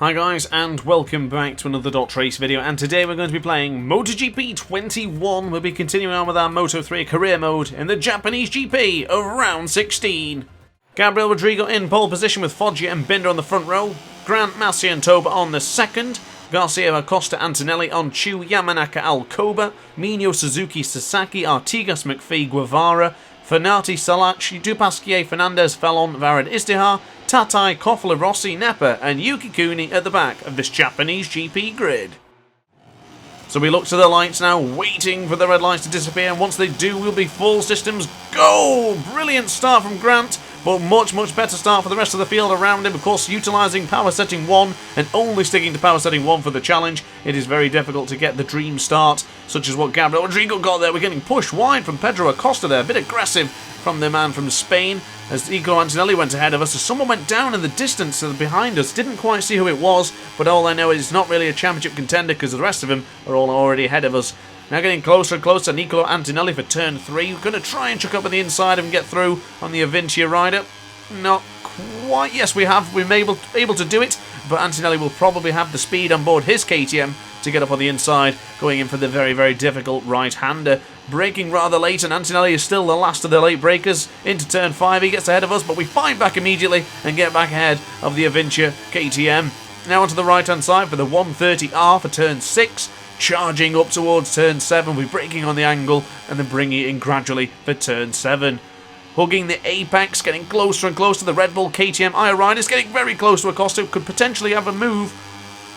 Hi guys, and welcome back to another DrAce video, and today we're going to be playing MotoGP 21. We'll be continuing on with our Moto 3 career mode in the Japanese GP of round 16. Gabriel Rodrigo in pole position with Foggia and Binder on the front row, Grant, Massey and Toba on the second, Garcia, Acosta, Antonelli on Chu, Yamanaka, Alcoba, Mino, Suzuki, Sasaki, Artigas, McPhee, Guevara, Fernati, Salachi, Dupasquier, Fernandez, Fallon, Varad, Istihar, Tatai, Koffler, Rossi, Nepa and Yuki Kuni at the back of this Japanese GP grid. So we look to the lights now, waiting for the red lights to disappear, and once they do, we'll be full systems go! Brilliant start from Grant, but much better start for the rest of the field around him. Of course, utilising power setting 1 and only sticking to power setting 1 for the challenge, it is very difficult to get the dream start, such as what Gabriel Rodrigo got there. We're getting pushed wide from Pedro Acosta there, a bit aggressive from the man from Spain, as Igor Antonelli went ahead of us, as someone went down in the distance behind us. Didn't quite see who it was, but all I know is it's not really a championship contender because the rest of them are all already ahead of us. Now getting closer and closer, Nicolo Antonelli for turn 3. We're going to try and chuck up on the inside and get through on the Avintia rider. Not quite. Yes, we're able to do it, but Antonelli will probably have the speed on board his KTM to get up on the inside, going in for the very difficult right-hander. Braking rather late, and Antonelli is still the last of the late breakers. Into turn 5, he gets ahead of us, but we fight back immediately and get back ahead of the Avintia KTM. Now onto the right-hand side for the 130R for turn 6. Charging up towards turn 7, we're braking on the angle and then bringing it in gradually for turn 7. Hugging the apex, getting closer and closer to the Red Bull KTM IR Riders, getting very close to Acosta, could potentially have a move,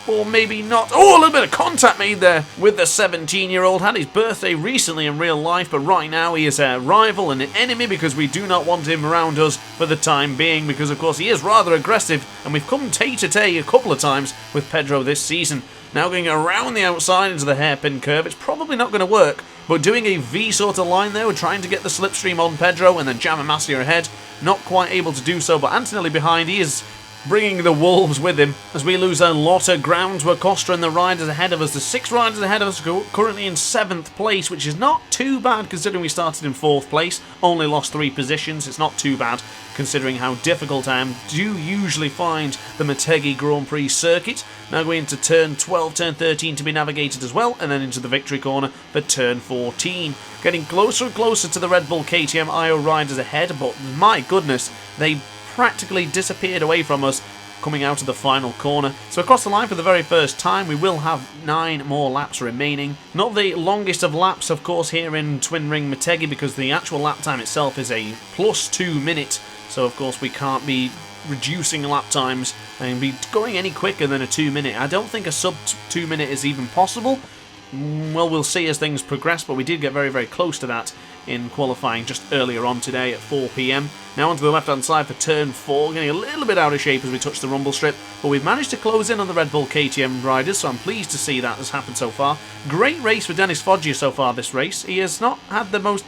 or maybe not. Oh, a little bit of contact made there with the 17-year-old. Had his birthday recently in real life, but right now he is a rival and an enemy because we do not want him around us for the time being, because of course he is rather aggressive, and we've come tay-to-tay a couple of times with Pedro this season. Now going around the outside into the hairpin curve. It's probably not going to work, but doing a V sort of line there, we're trying to get the slipstream on Pedro, and then Jam and Massey are ahead. Not quite able to do so, but Antonelli behind. He is bringing the wolves with him as we lose a lot of ground to Acosta and the riders ahead of us. The 6 riders ahead of us are currently in 7th place, which is not too bad considering we started in 4th place, only lost 3 positions. It's not too bad considering how difficult I do usually find the Motegi Grand Prix circuit. Now going into turn 12, turn 13 to be navigated as well, and then into the victory corner for turn 14. Getting closer and closer to the Red Bull KTM IO riders ahead, but my goodness, they practically disappeared away from us coming out of the final corner. So across the line for the very first time, we will have 9 more laps remaining. Not the longest of laps, of course, here in Twin Ring Motegi, because the actual lap time itself is a plus 2 minute. So of course we can't be reducing lap times and be going any quicker than a 2 minute. I don't think a sub 2 minute is even possible. Well, we'll see as things progress, but we did get very close to that in qualifying just earlier on today at 4 PM. Now onto the left-hand side for turn 4, getting a little bit out of shape as we touch the rumble strip, but we've managed to close in on the Red Bull KTM riders, so I'm pleased to see that has happened so far. Great race for Dennis Foggia so far this race. He has not had the most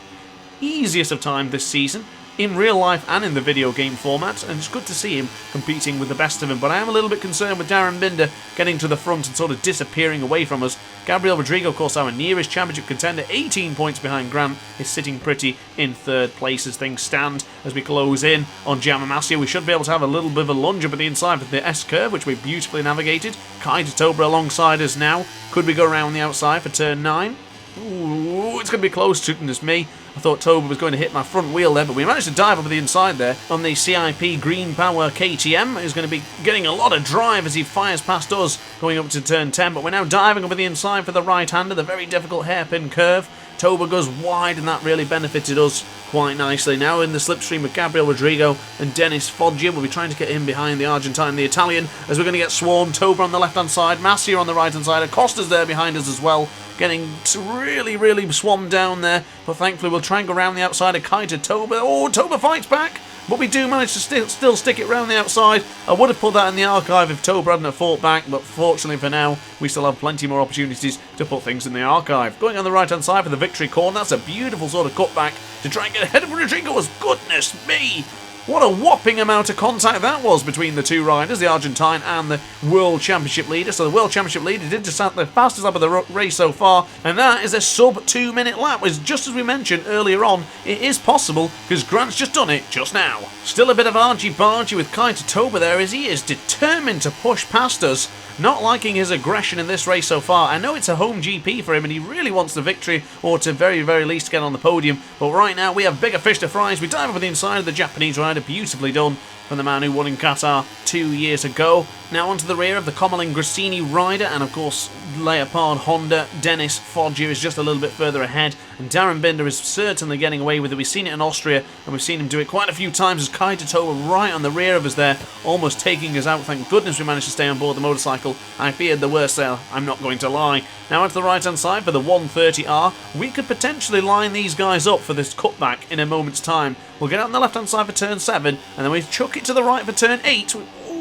easiest of time this season, in real life and in the video game format, and it's good to see him competing with the best of them. But I am a little bit concerned with Darren Binder getting to the front and sort of disappearing away from us. Gabriel Rodrigo, of course, our nearest championship contender, 18 points behind Grant, is sitting pretty in 3rd place as things stand. As we close in on Jam and Massey, we should be able to have a little bit of a lunge up at the inside of the S-curve, which we beautifully navigated. Kai Toba alongside us now. Could we go around the outside for turn 9? Ooh, it's going to be close, goodness me. I thought Toba was going to hit my front wheel there, but we managed to dive up the inside there on the CIP Green Power KTM. He's going to be getting a lot of drive as he fires past us going up to turn 10, but we're now diving up the inside for the right-hander, the very difficult hairpin curve. Toba goes wide, and that really benefited us quite nicely. Now in the slipstream with Gabriel Rodrigo and Dennis Foggia. We'll be trying to get him behind the Argentine and the Italian as we're going to get swarmed. Toba on the left-hand side, Massey on the right-hand side, Acosta's there behind us as well. Getting really swarmed down there, but thankfully we'll try and go around the outside of Kai Toba. Oh, Toba fights back, but we do manage to still stick it round the outside. I would have put that in the archive if Toba hadn't fought back, but fortunately for now, we still have plenty more opportunities to put things in the archive. Going on the right-hand side for the victory corner, that's a beautiful sort of cutback to try and get ahead of Rodrigo. Goodness me! What a whopping amount of contact that was between the two riders, the Argentine and the World Championship leader. So the World Championship leader did just have the fastest lap of the race so far, and that is a sub 2 minute lap, which, just as we mentioned earlier on, it is possible because Grant's just done it just now. Still a bit of argy-bargy with Kaito Toba there, as he is determined to push past us. Not liking his aggression in this race so far. I know it's a home GP for him and he really wants the victory, or to very least get on the podium, but right now we have bigger fish to fry as we dive over the inside of the Japanese rider. Beautifully done from the man who won in Qatar 2 years ago. Now onto the rear of the Comelin Grassini rider, and of course Leopard Honda Dennis Foggia is just a little bit further ahead, and Darren Binder is certainly getting away with it. We've seen it in Austria and we've seen him do it quite a few times, as Kaito Toba right on the rear of us there, almost taking us out. Thank goodness we managed to stay on board the motorcycle. I feared the worst there, I'm not going to lie. Now onto the right hand side for the 130R. We could potentially line these guys up for this cutback in a moment's time. We'll get out on the left hand side for turn 7, and then we chuck it to the right for turn 8.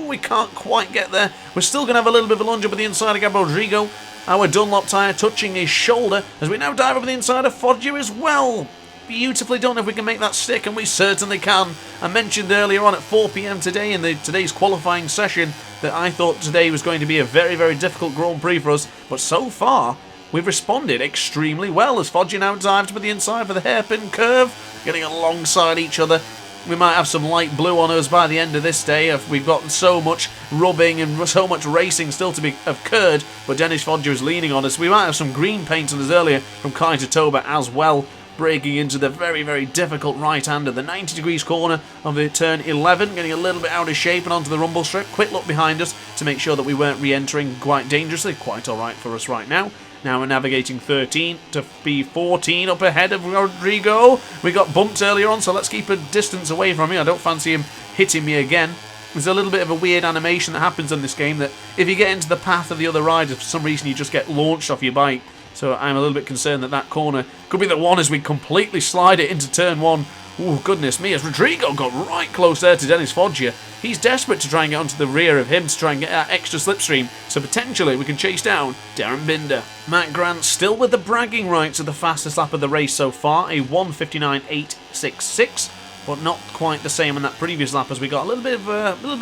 We can't quite get there. We're still going to have a little bit of a lunge up at the inside of Gabriel Rodrigo. Our Dunlop tyre touching his shoulder as we now dive over the inside of Foggia as well. Beautifully done if we can make that stick, and we certainly can. I mentioned earlier on at 4 PM today in today's qualifying session that I thought today was going to be a very difficult Grand Prix for us, but so far we've responded extremely well as Foggia now dives to the inside for the hairpin curve, getting alongside each other. We might have some light blue on us by the end of this day if we've got so much rubbing and so much racing still to be occurred, but Dennis Foggia is leaning on us. We might have some green paint on us earlier from Kaito Toba as well, breaking into the very difficult right-hander, the 90 degrees corner of the turn 11, getting a little bit out of shape and onto the rumble strip. Quick look behind us to make sure that we weren't re-entering quite dangerously. Quite alright for us right now. Now we're navigating 13 to be 14 up ahead of Rodrigo. We got bumped earlier on, so let's keep a distance away from him. I don't fancy him hitting me again. There's a little bit of a weird animation that happens in this game, that if you get into the path of the other riders, for some reason you just get launched off your bike. So I'm a little bit concerned that that corner could be the one as we completely slide it into turn 1. Oh, goodness me, as Rodrigo got right close there to Dennis Foggia. He's desperate to try and get onto the rear of him to try and get that extra slipstream, so potentially we can chase down Darren Binder. Matt Grant still with the bragging rights of the fastest lap of the race so far, a 1:59.866. But not quite the same on that previous lap, as we got a little bit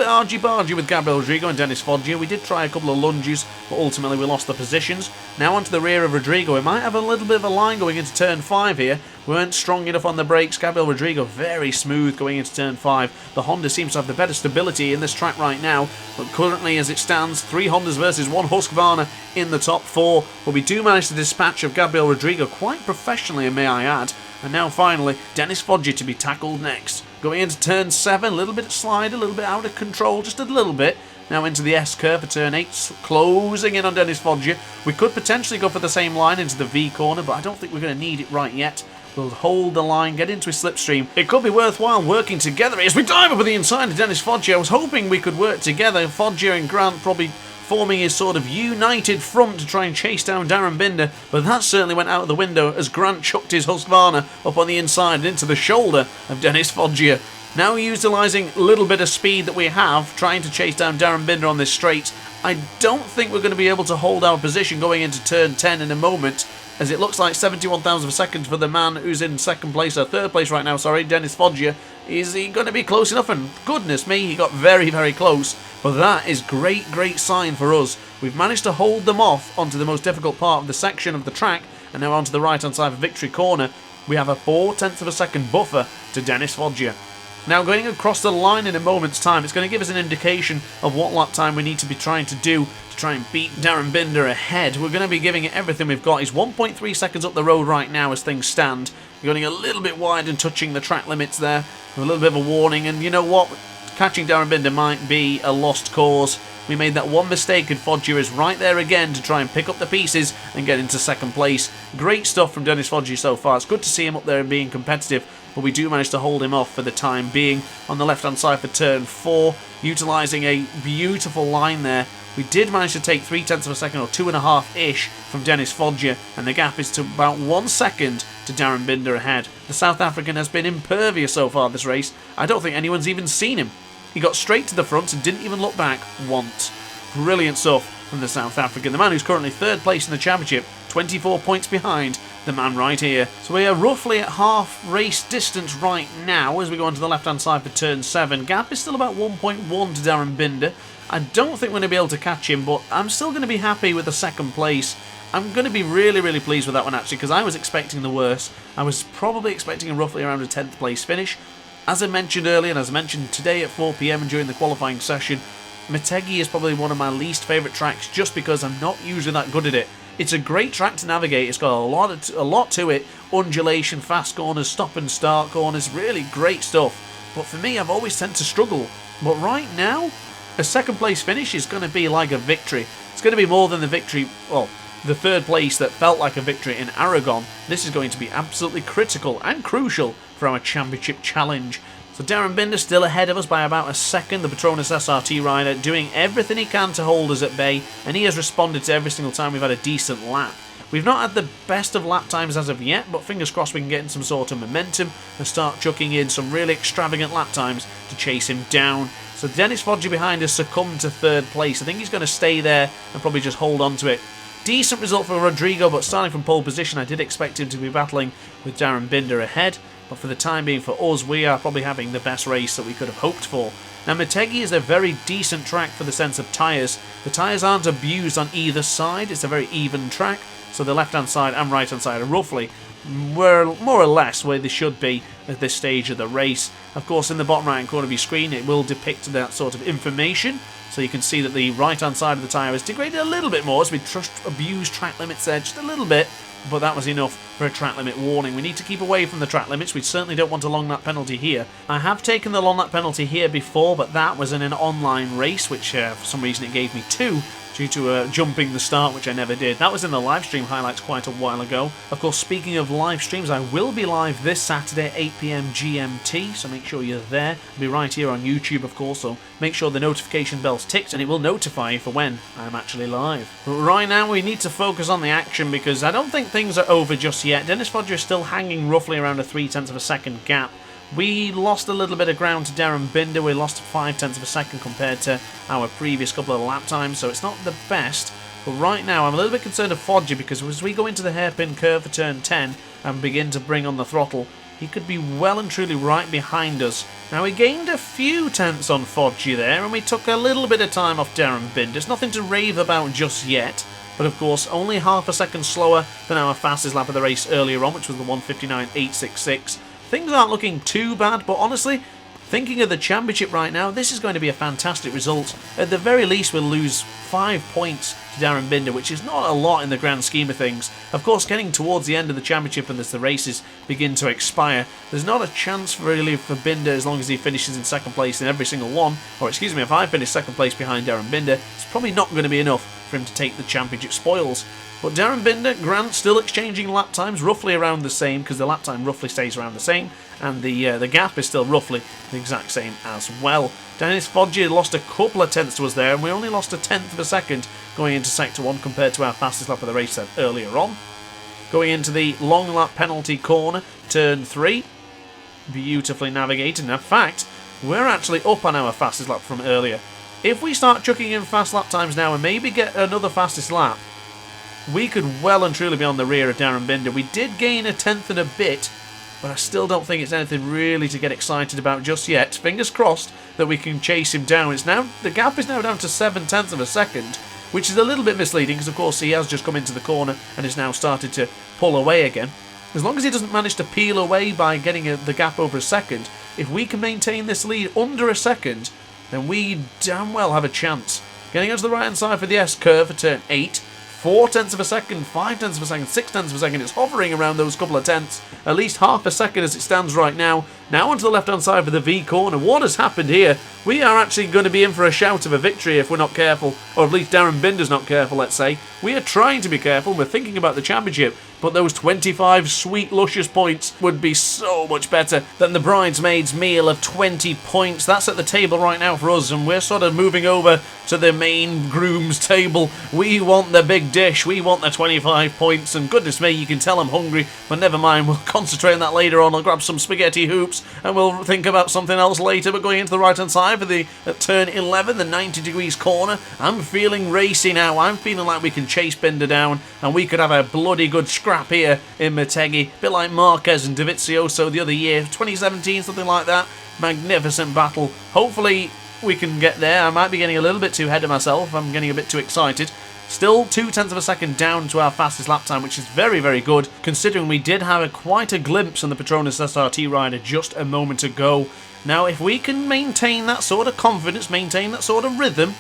argy-bargy with Gabriel Rodrigo and Dennis Foggia. We did try a couple of lunges, but ultimately we lost the positions. Now onto the rear of Rodrigo. We might have a little bit of a line going into turn 5 here. We weren't strong enough on the brakes. Gabriel Rodrigo very smooth going into turn 5. The Honda seems to have the better stability in this track right now, but currently as it stands, 3 Hondas versus 1 Husqvarna in the top 4. But we do manage the dispatch of Gabriel Rodrigo quite professionally, may I add. And now finally, Dennis Foggia to be tackled next. Going into turn 7, a little bit of slide, a little bit out of control, just a little bit. Now into the S-curve for turn 8, closing in on Dennis Foggia. We could potentially go for the same line into the V corner, but I don't think we're going to need it right yet. We'll hold the line, get into his slipstream. It could be worthwhile working together as we dive over the inside of Dennis Foggia. I was hoping we could work together. Foggia and Grant probably forming his sort of united front to try and chase down Darren Binder, but that certainly went out of the window as Grant chucked his Husqvarna up on the inside and into the shoulder of Dennis Foggia. Now utilising a little bit of speed that we have, trying to chase down Darren Binder on this straight. I don't think we're going to be able to hold our position going into turn 10 in a moment, as it looks like 71,000 of a second for the man who's in second place, or third place right now, sorry, Dennis Foggia. Is he going to be close enough? And goodness me, he got very close. But that is great sign for us. We've managed to hold them off onto the most difficult part of the section of the track, and now onto the right hand side of Victory Corner. We have a 0.4 of a second buffer to Dennis Foggia. Now going across the line in a moment's time, it's going to give us an indication of what lap time we need to be trying to do to try and beat Darren Binder ahead. We're going to be giving it everything we've got. He's 1.3 seconds up the road right now as things stand. We're going a little bit wide and touching the track limits there, with a little bit of a warning, and you know what? Catching Darren Binder might be a lost cause. We made that one mistake and Foggia is right there again to try and pick up the pieces and get into second place. Great stuff from Dennis Foggia so far. It's good to see him up there and being competitive, but we do manage to hold him off for the time being. On the left hand side for turn 4, utilising a beautiful line there. We did manage to take 0.3 of a second, or 2.5-ish, from Dennis Foggia, and the gap is to about 1 second to Darren Binder ahead. The South African has been impervious so far this race. I don't think anyone's even seen him. He got straight to the front and didn't even look back once. Brilliant stuff from the South African. The man who's currently 3rd place in the championship, 24 points behind the man right here. So we are roughly at half race distance right now as we go onto the left-hand side for turn 7. Gap is still about 1.1 to Darren Binder. I don't think we're going to be able to catch him, but I'm still going to be happy with the 2nd place. I'm going to be really, really pleased with that one, actually, because I was expecting the worst. I was probably expecting a roughly around a 10th place finish. As I mentioned earlier, and as I mentioned today at 4 PM and during the qualifying session, Motegi is probably one of my least favourite tracks just because I'm not usually that good at it. It's a great track to navigate. It's got a lot to it. Undulation, fast corners, stop and start corners, really great stuff. But for me, I've always tended to struggle. But right now, a 2nd place finish is going to be like a victory. It's going to be more than the victory, well, the 3rd place that felt like a victory in Aragon. This is going to be absolutely critical and crucial for our championship challenge. So Darren Binder still ahead of us by about a second. The Petronas SRT rider doing everything he can to hold us at bay, and he has responded to every single time we've had a decent lap. We've not had the best of lap times as of yet, but fingers crossed we can get in some sort of momentum and start chucking in some really extravagant lap times to chase him down. So Dennis Foggia behind us succumbed to 3rd place. I think he's going to stay there and probably just hold on to it. Decent result for Rodrigo, but starting from pole position, I did expect him to be battling with Darren Binder ahead. But for the time being, for us, we are probably having the best race that we could have hoped for. Now, Motegi is a very decent track for the sense of tyres. The tyres aren't abused on either side. It's a very even track. So the left-hand side and right-hand side are roughly more or less where they should be at this stage of the race. Of course, in the bottom right-hand corner of your screen, it will depict that sort of information. So you can see that the right-hand side of the tyre is degraded a little bit more as we abuse track limits there just a little bit. But that was enough for a track limit warning. We need to keep away from the track limits. We certainly don't want a long lap penalty here. I have taken the long lap penalty here before, but that was in an online race, which for some reason it gave me 2 due to jumping the start, which I never did. That was in the live stream highlights quite a while ago. Of course, speaking of live streams, I will be live this Saturday, 8 PM GMT, so make sure you're there. I'll be right here on YouTube, of course, so make sure the notification bell's ticked and it will notify you for when I'm actually live. But right now, we need to focus on the action because I don't think things are over just yet. Dennis Foggia is still hanging roughly around a 0.3 of a second gap. We lost a little bit of ground to Darren Binder. We lost 0.5 of a second compared to our previous couple of lap times, so it's not the best. But right now, I'm a little bit concerned of Foggia because as we go into the hairpin curve for turn 10 and begin to bring on the throttle, he could be well and truly right behind us. Now, we gained a few tenths on Foggia there, and we took a little bit of time off Darren Binder. It's nothing to rave about just yet. But of course, only half a second slower than our fastest lap of the race earlier on, which was the 1:59.866. Things aren't looking too bad, but honestly, thinking of the championship right now, this is going to be a fantastic result. At the very least, we'll lose 5 points to Darren Binder, which is not a lot in the grand scheme of things. Of course, getting towards the end of the championship and as the races begin to expire, there's not a chance really for Binder as long as he finishes in 2nd place in every single one. Or excuse me, if I finish 2nd place behind Darren Binder, it's probably not going to be enough for him to take the championship spoils. But Darren Binder, Grant still exchanging lap times roughly around the same because the lap time roughly stays around the same, and the gap is still roughly the exact same as well. Dennis Foggia lost a couple of tenths to us there, and we only lost 1/10 of a second going into Sector 1 compared to our fastest lap of the race earlier on. Going into the long lap penalty corner, turn 3, beautifully navigated. In fact, we're actually up on our fastest lap from earlier. If we start chucking in fast lap times now and maybe get another fastest lap, we could well and truly be on the rear of Darren Binder. We did gain 1/10 and a bit, but I still don't think it's anything really to get excited about just yet. Fingers crossed that we can chase him down. The gap is now down to 7/10 of a second, which is a little bit misleading because, of course, he has just come into the corner and has now started to pull away again. As long as he doesn't manage to peel away by getting the gap over a second, if we can maintain this lead under a second, then we damn well have a chance. Getting out to the right-hand side for the S-curve for turn 8. 4/10 of a second, 5/10 of a second, 6/10 of a second. It's hovering around those couple of tenths. At least half a second as it stands right now. Now onto the left-hand side for the V corner. What has happened here? We are actually going to be in for a shout of a victory if we're not careful. Or at least Darren Binder's not careful, let's say. We are trying to be careful. We're thinking about the championship. But those 25 sweet, luscious points would be so much better than the bridesmaid's meal of 20 points. That's at the table right now for us, and we're sort of moving over to the main groom's table. We want the big dish. We want the 25 points, and goodness me, you can tell I'm hungry, but never mind. We'll concentrate on that later on. I'll grab some spaghetti hoops laps, and we'll think about something else later. But going into the right-hand side for the turn 11, the 90 degrees corner, I'm feeling racy now. I'm feeling like we can chase Binder down, and we could have a bloody good scrap here in Motegi. A bit like Marquez and Dovizioso the other year, 2017, something like that. Magnificent battle. Hopefully we can get there. I might be getting a little bit too ahead of myself. I'm getting a bit too excited. Still 0.2 of a second down to our fastest lap time, which is very, very good, considering we did have quite a glimpse on the Petronas SRT rider just a moment ago. Now, if we can maintain that sort of confidence, maintain that sort of rhythm,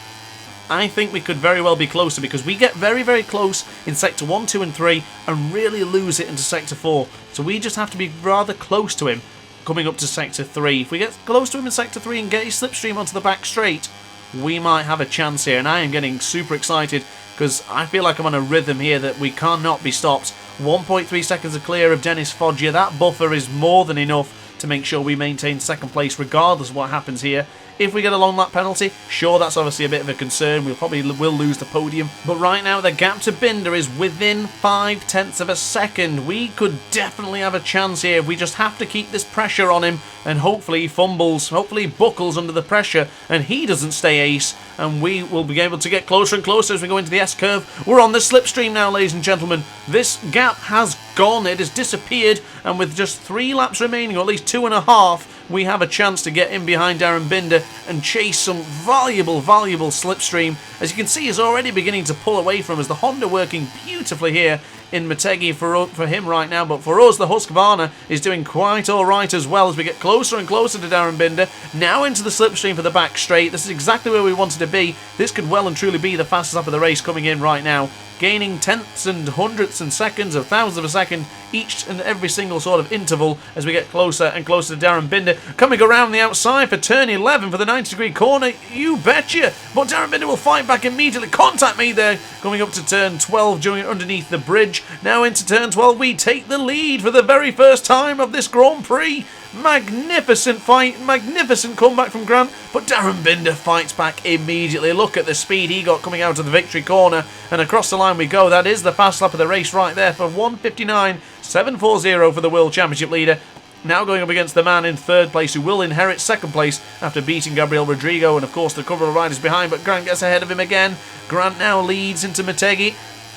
I think we could very well be closer, because we get very, very close in Sector 1, 2 and 3 and really lose it into Sector 4. So we just have to be rather close to him coming up to Sector 3. If we get close to him in Sector 3 and get his slipstream onto the back straight, we might have a chance here. And I am getting super excited because I feel like I'm on a rhythm here that we cannot be stopped. 1.3 seconds are clear of Dennis Foggia. That buffer is more than enough to make sure we maintain second place regardless of what happens here. If we get a long lap penalty, sure, that's obviously a bit of a concern. We'll probably will lose the podium. But right now, the gap to Binder is within 0.5 of a second. We could definitely have a chance here. We just have to keep this pressure on him, and hopefully he fumbles, hopefully he buckles under the pressure, and he doesn't stay ace, and we will be able to get closer and closer as we go into the S-curve. We're on the slipstream now, ladies and gentlemen. This gap has gone. It has disappeared, and with just 3 laps remaining, or at least 2.5, we have a chance to get in behind Darren Binder and chase some valuable slipstream. As you can see, he's already beginning to pull away from us. The Honda working beautifully here in Motegi for him right now, but for us, the Husqvarna is doing quite alright as well as we get closer and closer to Darren Binder. Now into the slipstream for the back straight. This is exactly where we wanted to be. This could well and truly be the fastest lap of the race coming in right now, gaining tenths and hundredths and seconds of thousandths of a second each and every single sort of interval as we get closer and closer to Darren Binder. Coming around the outside for turn 11 for the 90-degree corner, you betcha. But Darren Binder will fight back immediately. Contact me there. Coming up to turn 12, doing underneath the bridge. Now into turn 12, we take the lead for the very first time of this Grand Prix. Magnificent fight, magnificent comeback from Grant, but Darren Binder fights back immediately. Look at the speed he got coming out of the victory corner, and across the line we go. That is the fast lap of the race right there for 1:59.740 for the World Championship leader. Now going up against the man in third place, who will inherit second place after beating Gabriel Rodrigo, and of course the couple of riders behind, but Grant gets ahead of him again. Grant now leads into Motegi.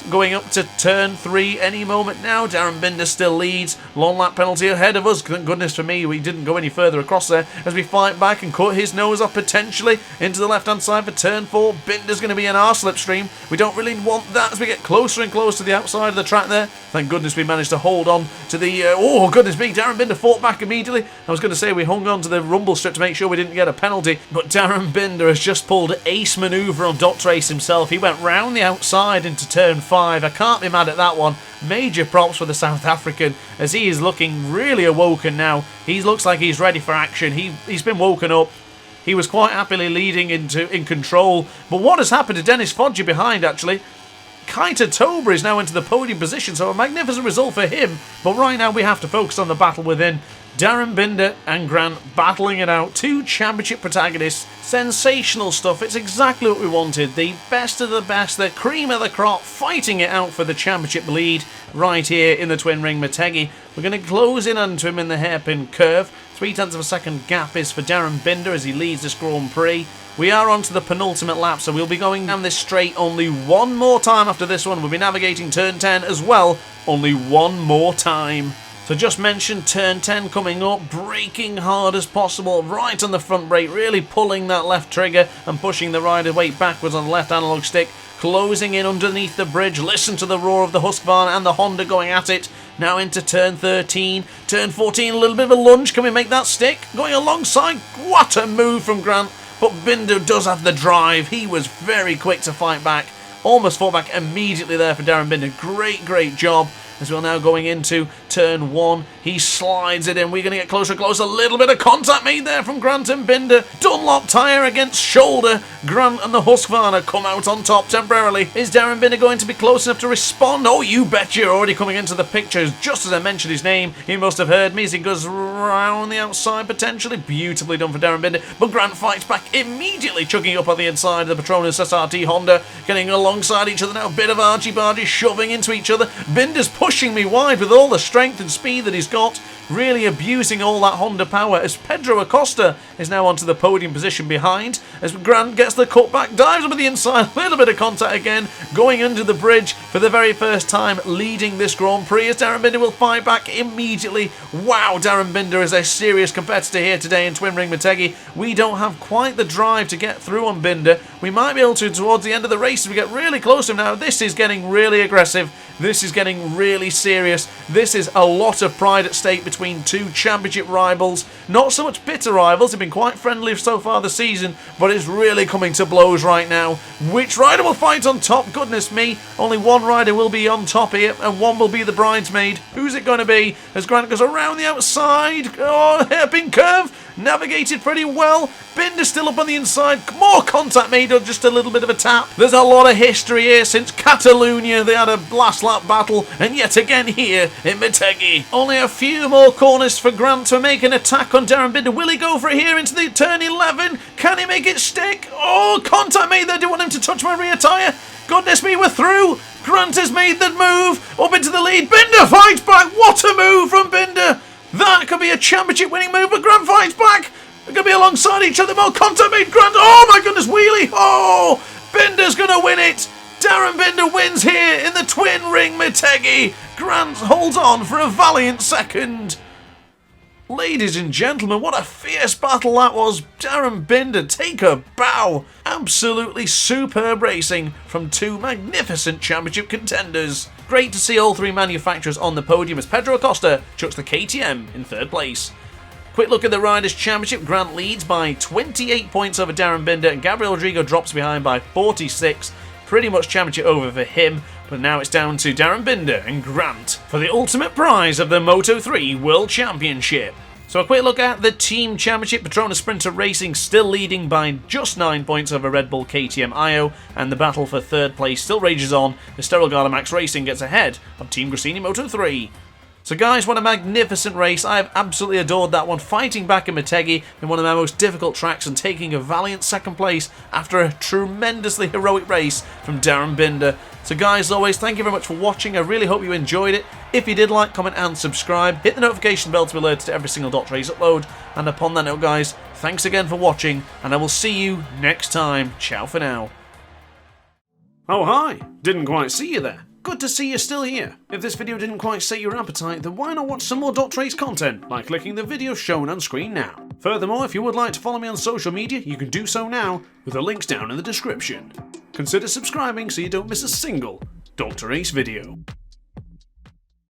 Going up to turn 3 any moment now. Darren Binder still leads. Long lap penalty ahead of us. Thank goodness for me we didn't go any further across there as we fight back and cut his nose off potentially into the left-hand side for turn 4. Binder's going to be in our slipstream. We don't really want that as we get closer and closer to the outside of the track there. Thank goodness we managed to hold on to the... oh, goodness me. Darren Binder fought back immediately. I was going to say we hung on to the rumble strip to make sure we didn't get a penalty, but Darren Binder has just pulled ace manoeuvre on DrAce himself. He went round the outside into turn 5. I can't be mad at that one. Major props for the South African as he is looking really awoken now. He looks like he's ready for action. He's been woken up. He was quite happily leading in control. But what has happened to Dennis Foggia behind, actually? Kaita Toba is now into the podium position, so a magnificent result for him. But right now we have to focus on the battle within. Darren Binder and Grant battling it out. 2 championship protagonists. Sensational stuff. It's exactly what we wanted. The best of the best, the cream of the crop, fighting it out for the championship lead right here in the twin ring Motegi. We're going to close in onto him in the hairpin curve. 0.3 of a second gap is for Darren Binder as he leads this Grand Prix. We are on to the penultimate lap, so we'll be going down this straight only one more time after this one. We'll be navigating turn 10 as well, only one more time. So just mentioned turn 10 coming up, braking hard as possible, right on the front brake, really pulling that left trigger and pushing the rider weight backwards on the left analog stick, closing in underneath the bridge. Listen to the roar of the Husqvarna and the Honda going at it. Now into turn 13, turn 14, a little bit of a lunge. Can we make that stick? Going alongside, what a move from Grant. But Binder does have the drive. He was very quick to fight back. Almost fought back immediately there for Darren Binder. Great job. As we're now going into turn 1, he slides it in. We're going to get closer and closer. A little bit of contact made there from Grant and Binder. Dunlop tyre against shoulder. Grant and the Husqvarna come out on top temporarily. Is Darren Binder going to be close enough to respond? Oh, you betcha. Already coming into the picture. Just as I mentioned his name, he must have heard me as he goes round the outside potentially. Beautifully done for Darren Binder. But Grant fights back immediately, chugging up on the inside of the Petronas SRT Honda. Getting alongside each other now. Bit of argy-bargy, shoving into each other. Binder's pushing me wide with all the strength and speed that he's got. really abusing all that Honda power as Pedro Acosta is now onto the podium position behind, as Grant gets the cutback, dives up at the inside, a little bit of contact again, going under the bridge for the very first time, leading this Grand Prix as Darryn Binder will fight back immediately. Wow, Darryn Binder is a serious competitor here today in Twin Ring Motegi. We don't have quite the drive to get through on Binder. We might be able to towards the end of the race as we get really close to him now. This is getting really aggressive. This is getting really serious. This is a lot of pride at stake between two championship rivals. Not so much bitter rivals, they've been quite friendly so far this season, but it's really coming to blows right now. Which rider will fight on top? Goodness me, only one rider will be on top here, and one will be the bridesmaid. Who's it going to be? As Grant goes around the outside. Oh, hairpin curve. Navigated pretty well. Binder still up on the inside. More contact made or just a little bit of a tap. There's a lot of history here since Catalonia. They had a last lap battle, and yet again here in Motegi. Only a few more corners for Grant to make an attack on Darryn Binder. Will he go for it here into the turn 11? Can he make it stick? Oh, contact made there. Do you want him to touch my rear tyre? Goodness me, we're through. Grant has made the move up into the lead. Binder fights back. What a move from Binder. That could be a championship winning move, but Grant fights back. They're going to be alongside each other. More contact made. Grant. Oh my goodness, wheelie. Oh, Binder's going to win it. Darryn Binder wins here in the Twin Ring Motegi. Grant holds on for a valiant second. Ladies and gentlemen, what a fierce battle that was. Darryn Binder, take a bow. Absolutely superb racing from two magnificent championship contenders. Great to see all three manufacturers on the podium as Pedro Acosta chucks the KTM in third place. Quick look at the Riders' Championship. Grant leads by 28 points over Darryn Binder, and Gabriel Rodrigo drops behind by 46. Pretty much championship over for him, but now it's down to Darryn Binder and Grant for the ultimate prize of the Moto3 World Championship. So a quick look at the Team Championship. Petronas Sprinter Racing still leading by just 9 points over Red Bull KTM IO, and the battle for third place still rages on as Sterol Max Racing gets ahead of Team Gresini Moto3. So guys, what a magnificent race. I have absolutely adored that one. Fighting back in Motegi in one of my most difficult tracks and taking a valiant second place after a tremendously heroic race from Darryn Binder. So guys, as always, thank you very much for watching. I really hope you enjoyed it. If you did, like, comment and subscribe. Hit the notification bell to be alerted to every single DrAce upload. And upon that note guys, thanks again for watching, and I will see you next time. Ciao for now. Oh hi, didn't quite see you there. Good to see you're still here. If this video didn't quite sate your appetite, then why not watch some more DrAce content by clicking the video shown on screen now. Furthermore, if you would like to follow me on social media, you can do so now with the links down in the description. Consider subscribing so you don't miss a single DrAce video.